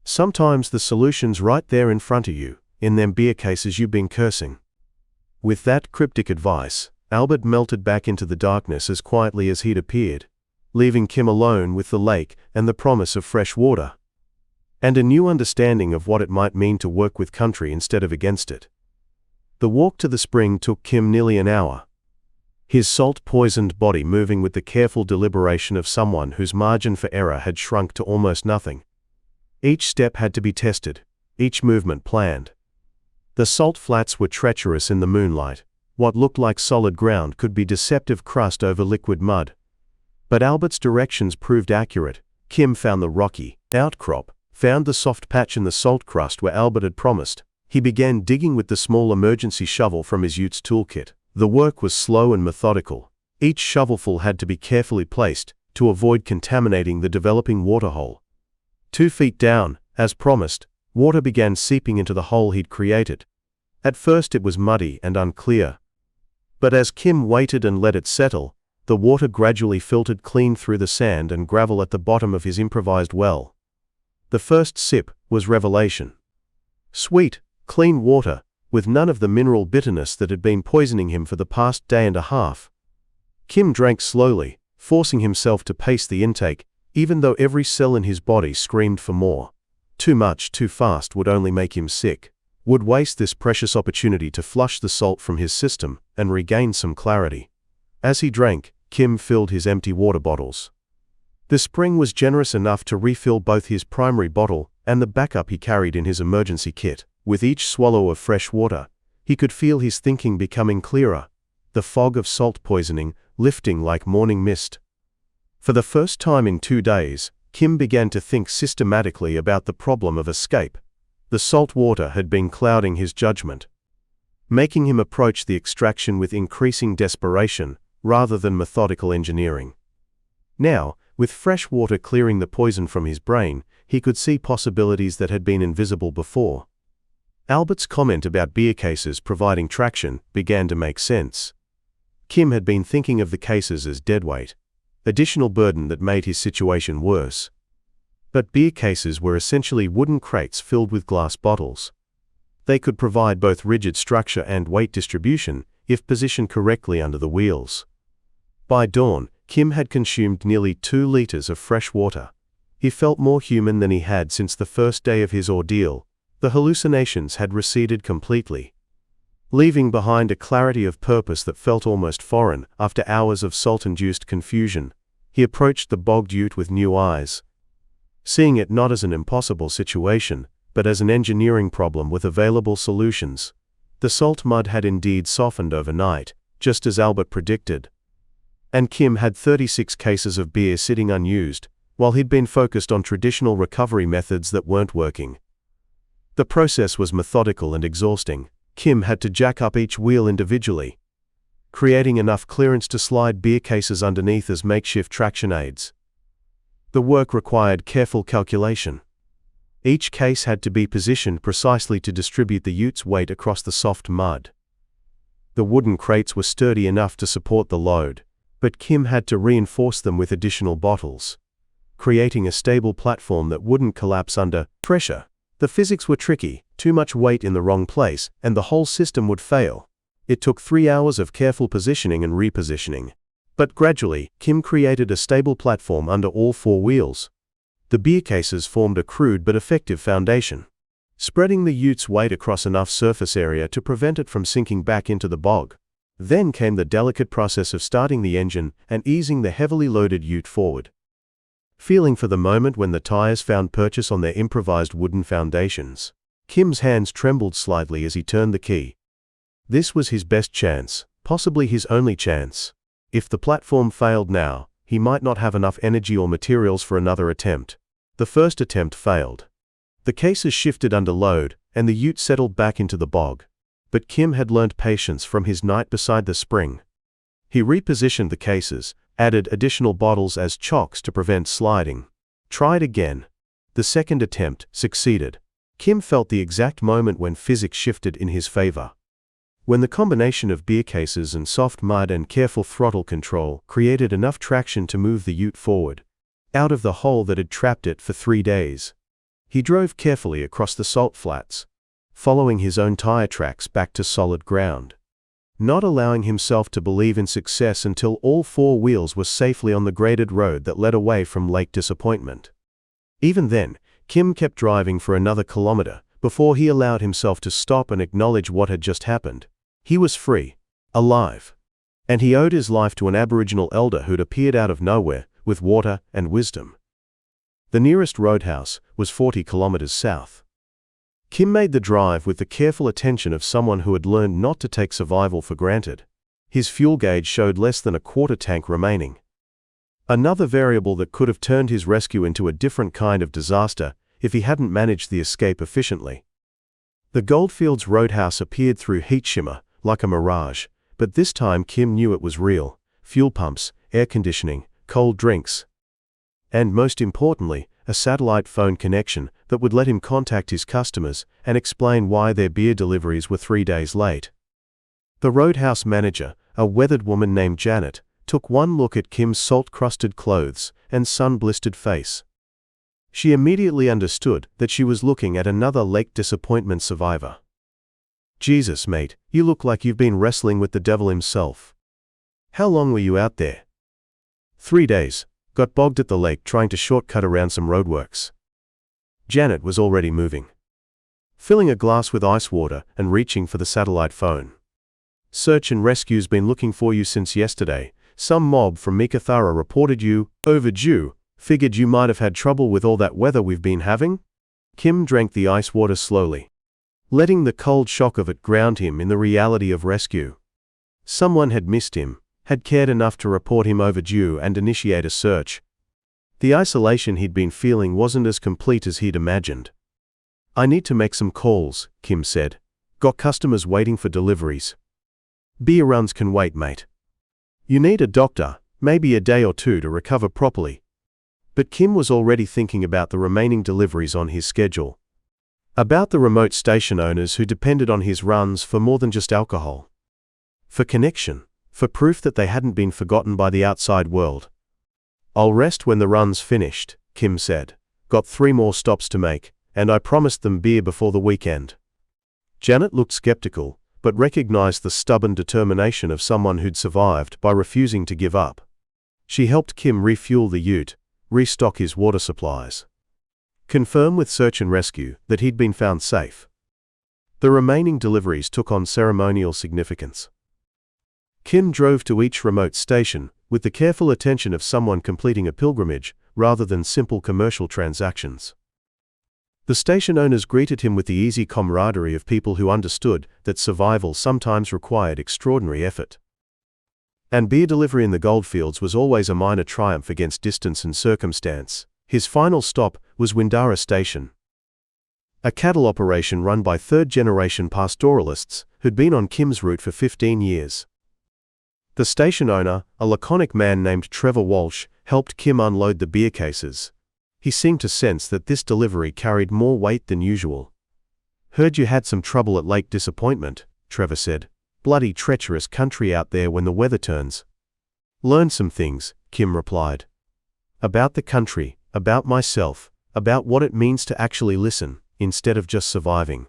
A: Sometimes the solution's right there in front of you, in them beer cases you've been cursing. With that cryptic advice, Albert melted back into the darkness as quietly as he'd appeared, leaving Kim alone with the lake and the promise of fresh water. And a new understanding of what it might mean to work with country instead of against it. The walk to the spring took Kim nearly an hour. His salt-poisoned body moving with the careful deliberation of someone whose margin for error had shrunk to almost nothing. Each step had to be tested, each movement planned. The salt flats were treacherous in the moonlight. What looked like solid ground could be deceptive crust over liquid mud. But Albert's directions proved accurate. Kim found the rocky outcrop, found the soft patch in the salt crust where Albert had promised. He began digging with the small emergency shovel from his ute's toolkit. The work was slow and methodical. Each shovelful had to be carefully placed to avoid contaminating the developing waterhole. 2 feet down, as promised, water began seeping into the hole he'd created. At first it was muddy and unclear. But as Kim waited and let it settle, the water gradually filtered clean through the sand and gravel at the bottom of his improvised well. The first sip was revelation. Sweet, clean water, with none of the mineral bitterness that had been poisoning him for the past day and a half. Kim drank slowly, forcing himself to pace the intake, even though every cell in his body screamed for more. Too much, too fast would only make him sick. Would waste this precious opportunity to flush the salt from his system and regain some clarity. As he drank, Kim filled his empty water bottles. The spring was generous enough to refill both his primary bottle and the backup he carried in his emergency kit. With each swallow of fresh water, he could feel his thinking becoming clearer, the fog of salt poisoning lifting like morning mist. For the first time in 2 days, Kim began to think systematically about the problem of escape. The salt water had been clouding his judgment, making him approach the extraction with increasing desperation rather than methodical engineering. Now, with fresh water clearing the poison from his brain, he could see possibilities that had been invisible before. Albert's comment about beer cases providing traction began to make sense. Kim had been thinking of the cases as deadweight, additional burden that made his situation worse. But beer cases were essentially wooden crates filled with glass bottles. They could provide both rigid structure and weight distribution if positioned correctly under the wheels. By dawn, Kim had consumed nearly 2 liters of fresh water. He felt more human than he had since the first day of his ordeal. The hallucinations had receded completely, leaving behind a clarity of purpose that felt almost foreign. After hours of salt-induced confusion, he approached the bogged ute with new eyes, seeing it not as an impossible situation, but as an engineering problem with available solutions. The salt mud had indeed softened overnight, just as Albert predicted. And Kim had 36 cases of beer sitting unused, while he'd been focused on traditional recovery methods that weren't working. The process was methodical and exhausting. Kim had to jack up each wheel individually, creating enough clearance to slide beer cases underneath as makeshift traction aids. The work required careful calculation. Each case had to be positioned precisely to distribute the ute's weight across the soft mud. The wooden crates were sturdy enough to support the load, but Kim had to reinforce them with additional bottles, creating a stable platform that wouldn't collapse under pressure. The physics were tricky, too much weight in the wrong place, and the whole system would fail. It took 3 hours of careful positioning and repositioning. But gradually, Kim created a stable platform under all 4 wheels. The beer cases formed a crude but effective foundation, spreading the ute's weight across enough surface area to prevent it from sinking back into the bog. Then came the delicate process of starting the engine and easing the heavily loaded ute forward. Feeling for the moment when the tyres found purchase on their improvised wooden foundations, Kim's hands trembled slightly as he turned the key. This was his best chance, possibly his only chance. If the platform failed now, he might not have enough energy or materials for another attempt. The first attempt failed. The cases shifted under load, and the ute settled back into the bog. But Kim had learned patience from his night beside the spring. He repositioned the cases, added additional bottles as chocks to prevent sliding. Tried again. The second attempt succeeded. Kim felt the exact moment when physics shifted in his favor. When the combination of beer cases and soft mud and careful throttle control created enough traction to move the ute forward, out of the hole that had trapped it for 3 days. He drove carefully across the salt flats, following his own tire tracks back to solid ground, not allowing himself to believe in success until all 4 wheels were safely on the graded road that led away from Lake Disappointment. Even then, Kim kept driving for another kilometer before he allowed himself to stop and acknowledge what had just happened. He was free, alive, and he owed his life to an Aboriginal elder who'd appeared out of nowhere with water and wisdom. The nearest roadhouse was 40 kilometers south. Kim made the drive with the careful attention of someone who had learned not to take survival for granted. His fuel gauge showed less than a quarter tank remaining. Another variable that could have turned his rescue into a different kind of disaster if he hadn't managed the escape efficiently. The Goldfields Roadhouse appeared through heat shimmer, like a mirage, but this time Kim knew it was real. Fuel pumps, air conditioning, cold drinks, and most importantly, a satellite phone connection that would let him contact his customers and explain why their beer deliveries were 3 days late. The roadhouse manager, a weathered woman named Janet, took one look at Kim's salt-crusted clothes and sun-blistered face. She immediately understood that she was looking at another Lake Disappointment survivor. "Jesus, mate, you look like you've been wrestling with the devil himself. How long were you out there?" 3 days. Got bogged at the lake trying to shortcut around some roadworks. Janet was already moving, filling a glass with ice water and reaching for the satellite phone. "Search and rescue's been looking for you since yesterday. Some mob from Meekatharra reported you overdue. Figured you might have had trouble with all that weather we've been having." Kim drank the ice water slowly, letting the cold shock of it ground him in the reality of rescue. Someone had missed him, had cared enough to report him overdue and initiate a search. The isolation he'd been feeling wasn't as complete as he'd imagined. "I need to make some calls," Kim said. "Got customers waiting for deliveries." "Beer runs can wait, mate. You need a doctor, maybe a day or 2 to recover properly." But Kim was already thinking about the remaining deliveries on his schedule. About the remote station owners who depended on his runs for more than just alcohol. For connection, for proof that they hadn't been forgotten by the outside world. "I'll rest when the run's finished," Kim said. "Got 3 more stops to make, and I promised them beer before the weekend." Janet looked skeptical, but recognized the stubborn determination of someone who'd survived by refusing to give up. She helped Kim refuel the ute, restock his water supplies, confirm with search and rescue that he'd been found safe. The remaining deliveries took on ceremonial significance. Kim drove to each remote station with the careful attention of someone completing a pilgrimage rather than simple commercial transactions. The station owners greeted him with the easy camaraderie of people who understood that survival sometimes required extraordinary effort. And beer delivery in the Goldfields was always a minor triumph against distance and circumstance. His final stop was Windara Station, a cattle operation run by third-generation pastoralists who'd been on Kim's route for 15 years. The station owner, a laconic man named Trevor Walsh, helped Kim unload the beer cases. He seemed to sense that this delivery carried more weight than usual. "Heard you had some trouble at Lake Disappointment," Trevor said. "Bloody treacherous country out there when the weather turns." "Learned some things," Kim replied. "About the country, about myself, about what it means to actually listen, instead of just surviving."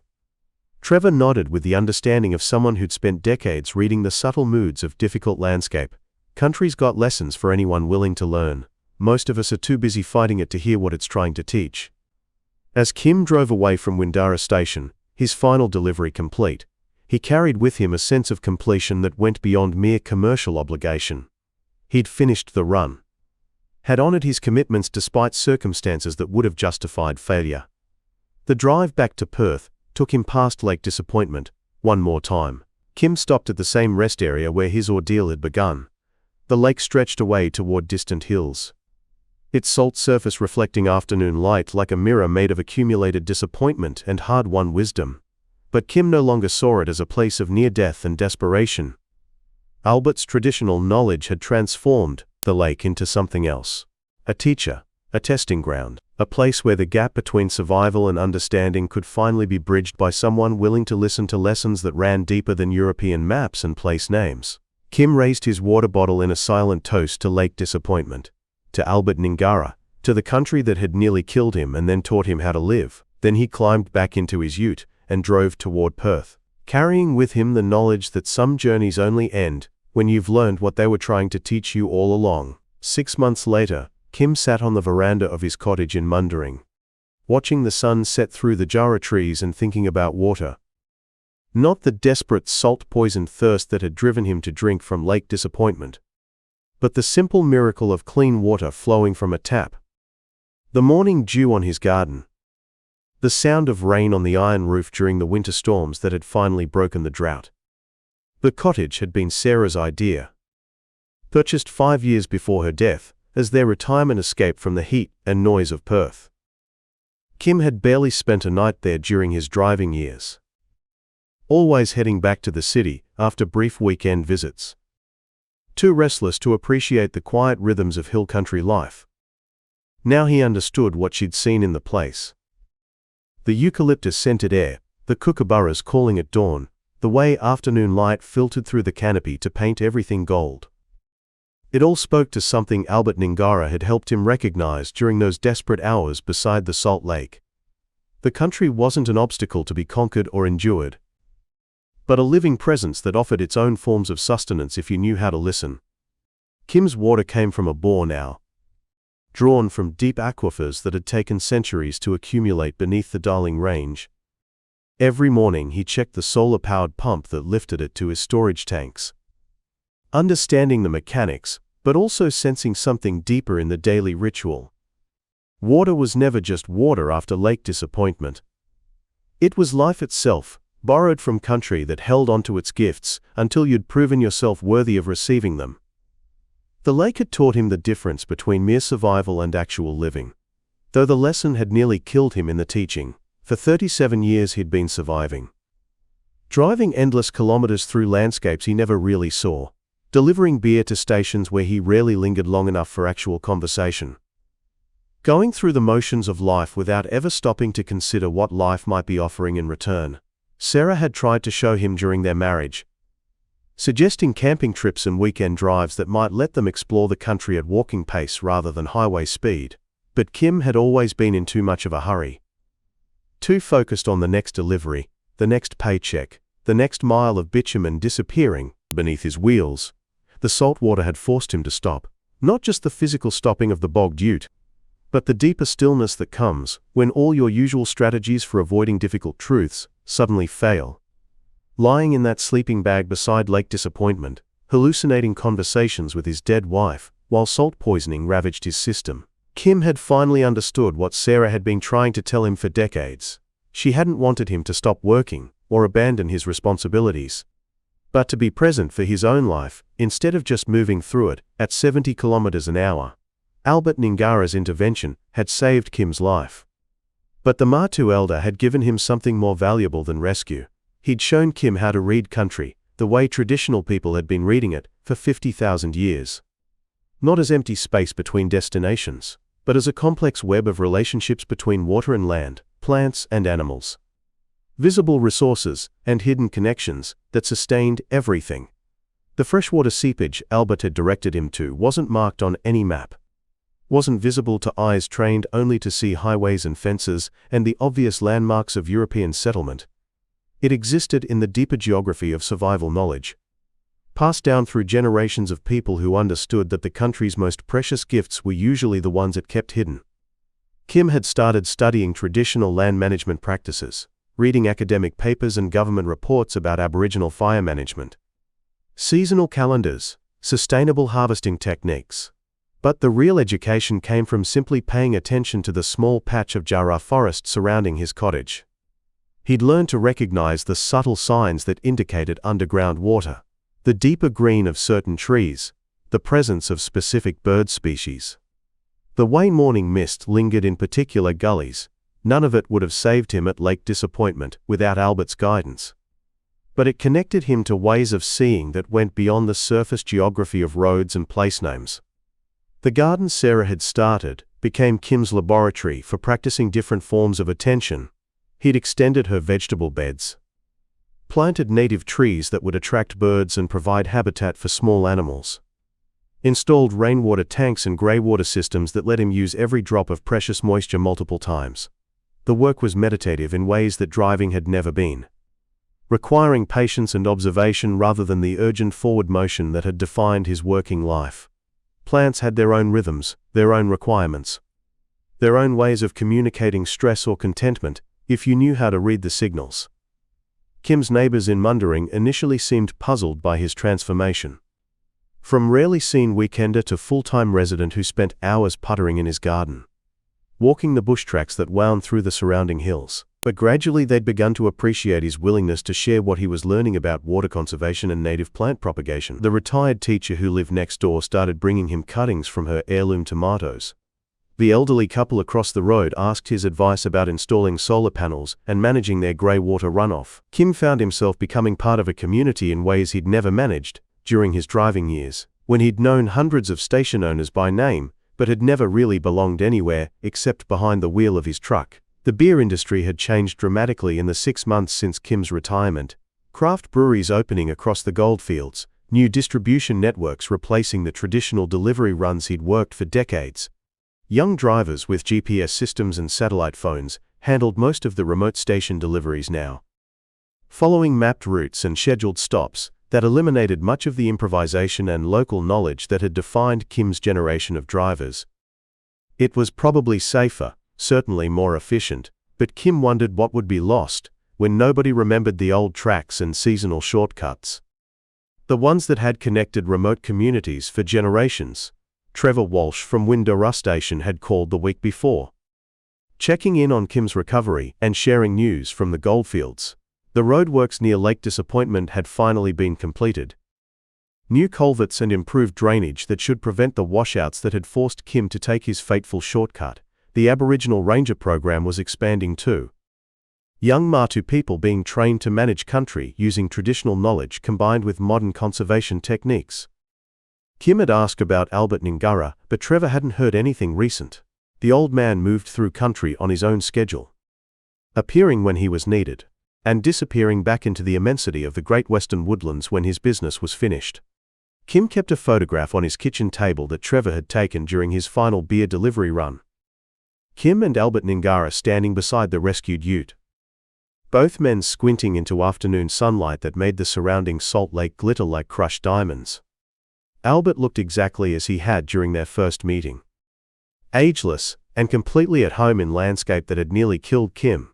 A: Trevor nodded with the understanding of someone who'd spent decades reading the subtle moods of difficult landscape. "Country's got lessons for anyone willing to learn. Most of us are too busy fighting it to hear what it's trying to teach." As Kim drove away from Windara Station, his final delivery complete, he carried with him a sense of completion that went beyond mere commercial obligation. He'd finished the run, had honored his commitments despite circumstances that would have justified failure. The drive back to Perth took him past Lake Disappointment one more time. Kim stopped at the same rest area where his ordeal had begun. The lake stretched away toward distant hills, its salt surface reflecting afternoon light like a mirror made of accumulated disappointment and hard-won wisdom. But Kim no longer saw it as a place of near death and desperation. Albert's traditional knowledge had transformed the lake into something else. A teacher, a testing ground, a place where the gap between survival and understanding could finally be bridged by someone willing to listen to lessons that ran deeper than European maps and place names. Kim raised his water bottle in a silent toast to Lake Disappointment, to Albert Ningara, to the country that had nearly killed him and then taught him how to live. Then he climbed back into his ute and drove toward Perth, carrying with him the knowledge that some journeys only end when you've learned what they were trying to teach you all along. 6 months later, Kim sat on the veranda of his cottage in Mundering, watching the sun set through the Jarrah trees and thinking about water. Not the desperate salt-poisoned thirst that had driven him to drink from Lake Disappointment, but the simple miracle of clean water flowing from a tap. The morning dew on his garden. The sound of rain on the iron roof during the winter storms that had finally broken the drought. The cottage had been Sarah's idea, purchased 5 years before her death, as their retirement escape from the heat and noise of Perth. Kim had barely spent a night there during his driving years, always heading back to the city after brief weekend visits. Too restless to appreciate the quiet rhythms of hill country life. Now he understood what she'd seen in the place. The eucalyptus-scented air, the kookaburras calling at dawn, the way afternoon light filtered through the canopy to paint everything gold. It all spoke to something Albert Ningara had helped him recognize during those desperate hours beside the Salt Lake. The country wasn't an obstacle to be conquered or endured, but a living presence that offered its own forms of sustenance if you knew how to listen. Kim's water came from a bore now, drawn from deep aquifers that had taken centuries to accumulate beneath the Darling Range. Every morning he checked the solar-powered pump that lifted it to his storage tanks, understanding the mechanics, but also sensing something deeper in the daily ritual. Water was never just water after Lake Disappointment. It was life itself, borrowed from country that held onto its gifts until you'd proven yourself worthy of receiving them. The lake had taught him the difference between mere survival and actual living. Though the lesson had nearly killed him in the teaching, for 37 years he'd been surviving. Driving endless kilometers through landscapes he never really saw, delivering beer to stations where he rarely lingered long enough for actual conversation. Going through the motions of life without ever stopping to consider what life might be offering in return. Sarah had tried to show him during their marriage, suggesting camping trips and weekend drives that might let them explore the country at walking pace rather than highway speed. But Kim had always been in too much of a hurry. Too focused on the next delivery, the next paycheck, the next mile of bitumen disappearing beneath his wheels. The salt water had forced him to stop, not just the physical stopping of the bogged ute, but the deeper stillness that comes when all your usual strategies for avoiding difficult truths suddenly fail. Lying in that sleeping bag beside Lake Disappointment, hallucinating conversations with his dead wife, while salt poisoning ravaged his system, Kim had finally understood what Sarah had been trying to tell him for decades. She hadn't wanted him to stop working or abandon his responsibilities, but to be present for his own life, instead of just moving through it at 70 kilometers an hour. Albert Ningara's intervention had saved Kim's life. But the Matu elder had given him something more valuable than rescue. He'd shown Kim how to read country, the way traditional people had been reading it for 50,000 years. Not as empty space between destinations, but as a complex web of relationships between water and land, plants and animals. Visible resources and hidden connections that sustained everything. The freshwater seepage Albert had directed him to wasn't marked on any map, wasn't visible to eyes trained only to see highways and fences and the obvious landmarks of European settlement. It existed in the deeper geography of survival knowledge, passed down through generations of people who understood that the country's most precious gifts were usually the ones it kept hidden. Kim had started studying traditional land management practices, reading academic papers and government reports about Aboriginal fire management, seasonal calendars, sustainable harvesting techniques. But the real education came from simply paying attention to the small patch of Jarrah forest surrounding his cottage. He'd learned to recognize the subtle signs that indicated underground water, the deeper green of certain trees, the presence of specific bird species. The way morning mist lingered in particular gullies, none of it would have saved him at Lake Disappointment without Albert's guidance. But it connected him to ways of seeing that went beyond the surface geography of roads and place names. The garden Sarah had started, became Kim's laboratory for practicing different forms of attention. He'd extended her vegetable beds, planted native trees that would attract birds and provide habitat for small animals, installed rainwater tanks and greywater systems that let him use every drop of precious moisture multiple times. The work was meditative in ways that driving had never been, requiring patience and observation rather than the urgent forward motion that had defined his working life. Plants had their own rhythms, their own requirements, their own ways of communicating stress or contentment, if you knew how to read the signals. Kim's neighbors in Mundering initially seemed puzzled by his transformation. From rarely seen weekender to full-time resident who spent hours puttering in his garden, walking the bush tracks that wound through the surrounding hills. But gradually they'd begun to appreciate his willingness to share what he was learning about water conservation and native plant propagation. The retired teacher who lived next door started bringing him cuttings from her heirloom tomatoes. The elderly couple across the road asked his advice about installing solar panels and managing their grey water runoff. Kim found himself becoming part of a community in ways he'd never managed during his driving years, when he'd known hundreds of station owners by name, but had never really belonged anywhere except behind the wheel of his truck. The beer industry had changed dramatically in the 6 months since Kim's retirement. Craft breweries opening across the goldfields, new distribution networks replacing the traditional delivery runs he'd worked for decades. Young drivers with GPS systems and satellite phones handled most of the remote station deliveries now, following mapped routes and scheduled stops that eliminated much of the improvisation and local knowledge that had defined Kim's generation of drivers. It was probably safer, certainly more efficient, but Kim wondered what would be lost when nobody remembered the old tracks and seasonal shortcuts, the ones that had connected remote communities for generations. Trevor Walsh from Windorah Station had called the week before, checking in on Kim's recovery and sharing news from the goldfields. The roadworks near Lake Disappointment had finally been completed. New culverts and improved drainage that should prevent the washouts that had forced Kim to take his fateful shortcut. The Aboriginal Ranger program was expanding too. Young Martu people being trained to manage country using traditional knowledge combined with modern conservation techniques. Kim had asked about Albert Ngurra, but Trevor hadn't heard anything recent. The old man moved through country on his own schedule, appearing when he was needed, and disappearing back into the immensity of the Great Western Woodlands when his business was finished. Kim kept a photograph on his kitchen table that Trevor had taken during his final beer delivery run. Kim and Albert Ngurra standing beside the rescued ute, both men squinting into afternoon sunlight that made the surrounding salt lake glitter like crushed diamonds. Albert looked exactly as he had during their first meeting, ageless and completely at home in landscape that had nearly killed Kim.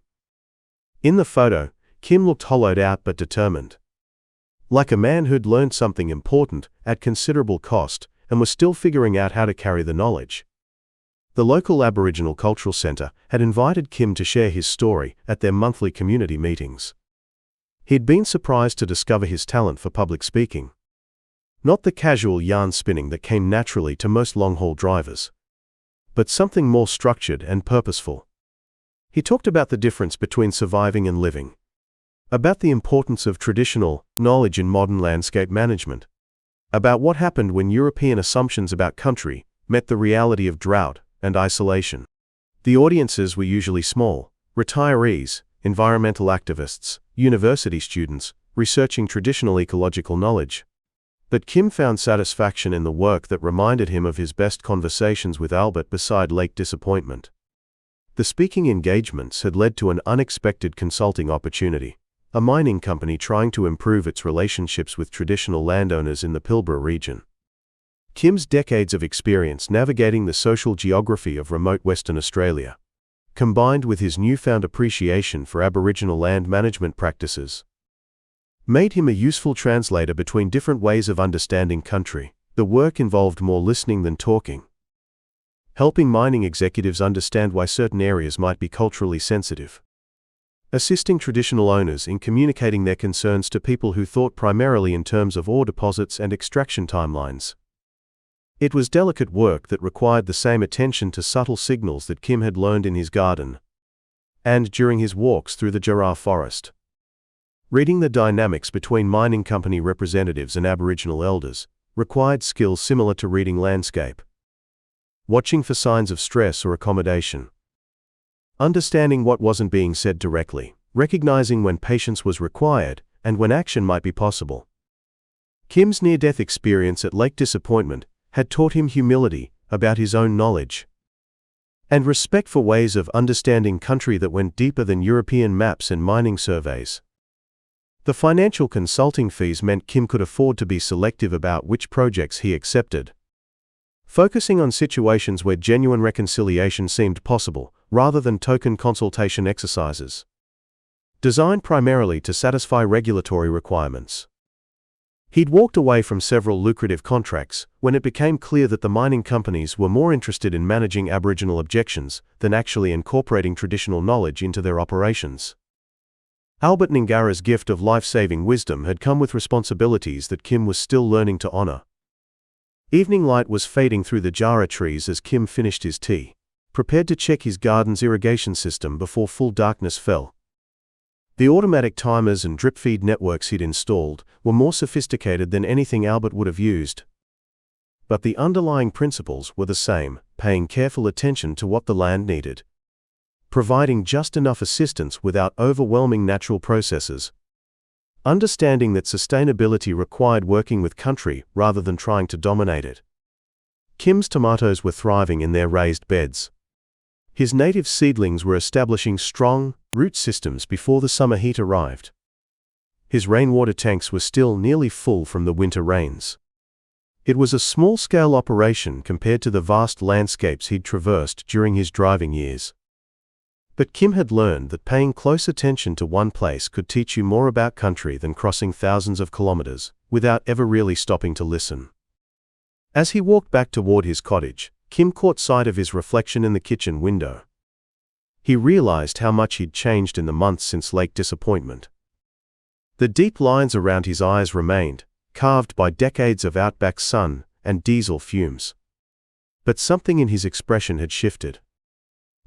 A: In the photo, Kim looked hollowed out but determined, like a man who'd learned something important at considerable cost and was still figuring out how to carry the knowledge. The local Aboriginal Cultural Centre had invited Kim to share his story at their monthly community meetings. He'd been surprised to discover his talent for public speaking. Not the casual yarn spinning that came naturally to most long-haul drivers, but something more structured and purposeful. He talked about the difference between surviving and living, about the importance of traditional knowledge in modern landscape management, about what happened when European assumptions about country met the reality of drought and isolation. The audiences were usually small, retirees, environmental activists, university students, researching traditional ecological knowledge. But Kim found satisfaction in the work that reminded him of his best conversations with Albert beside Lake Disappointment. The speaking engagements had led to an unexpected consulting opportunity, a mining company trying to improve its relationships with traditional landowners in the Pilbara region. Kim's decades of experience navigating the social geography of remote Western Australia, combined with his newfound appreciation for Aboriginal land management practices, made him a useful translator between different ways of understanding country. The work involved more listening than talking, helping mining executives understand why certain areas might be culturally sensitive, assisting traditional owners in communicating their concerns to people who thought primarily in terms of ore deposits and extraction timelines. It was delicate work that required the same attention to subtle signals that Kim had learned in his garden and during his walks through the Jarrah forest. Reading the dynamics between mining company representatives and Aboriginal elders required skills similar to reading landscape. watching for signs of stress or accommodation. Understanding what wasn't being said directly, recognizing when patience was required, and when action might be possible. Kim's near-death experience at Lake Disappointment had taught him humility about his own knowledge, and respect for ways of understanding country that went deeper than European maps and mining surveys. The financial consulting fees meant Kim could afford to be selective about which projects he accepted, focusing on situations where genuine reconciliation seemed possible, rather than token consultation exercises designed primarily to satisfy regulatory requirements. He'd walked away from several lucrative contracts when it became clear that the mining companies were more interested in managing Aboriginal objections than actually incorporating traditional knowledge into their operations. Albert Ngara's gift of life-saving wisdom had come with responsibilities that Kim was still learning to honor. Evening light was fading through the jarrah trees as Kim finished his tea, prepared to check his garden's irrigation system before full darkness fell. The automatic timers and drip feed networks he'd installed were more sophisticated than anything Albert would have used. But the underlying principles were the same, paying careful attention to what the land needed, providing just enough assistance without overwhelming natural processes, understanding that sustainability required working with country rather than trying to dominate it. Kim's tomatoes were thriving in their raised beds. His native seedlings were establishing strong root systems before the summer heat arrived. His rainwater tanks were still nearly full from the winter rains. It was a small-scale operation compared to the vast landscapes he'd traversed during his driving years. But Kim had learned that paying close attention to one place could teach you more about country than crossing thousands of kilometers without ever really stopping to listen. As he walked back toward his cottage, Kim caught sight of his reflection in the kitchen window. He realized how much he'd changed in the months since Lake Disappointment. The deep lines around his eyes remained, carved by decades of Outback sun and diesel fumes. But something in his expression had shifted.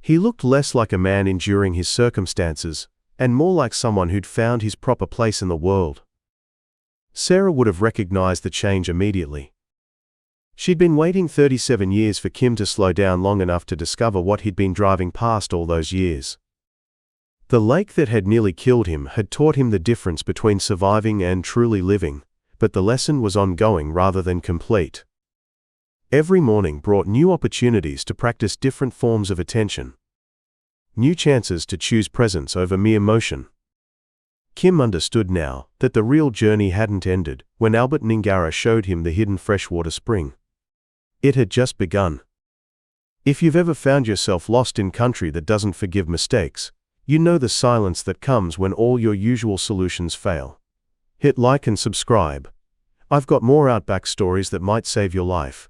A: He looked less like a man enduring his circumstances, and more like someone who'd found his proper place in the world. Sarah would have recognized the change immediately. She'd been waiting 37 years for Kim to slow down long enough to discover what he'd been driving past all those years. The lake that had nearly killed him had taught him the difference between surviving and truly living, but the lesson was ongoing rather than complete. Every morning brought new opportunities to practice different forms of attention, new chances to choose presence over mere motion. Kim understood now that the real journey hadn't ended when Albert Ngara showed him the hidden freshwater spring. It had just begun. If you've ever found yourself lost in country that doesn't forgive mistakes, you know the silence that comes when all your usual solutions fail. Hit like and subscribe. I've got more Outback stories that might save your life.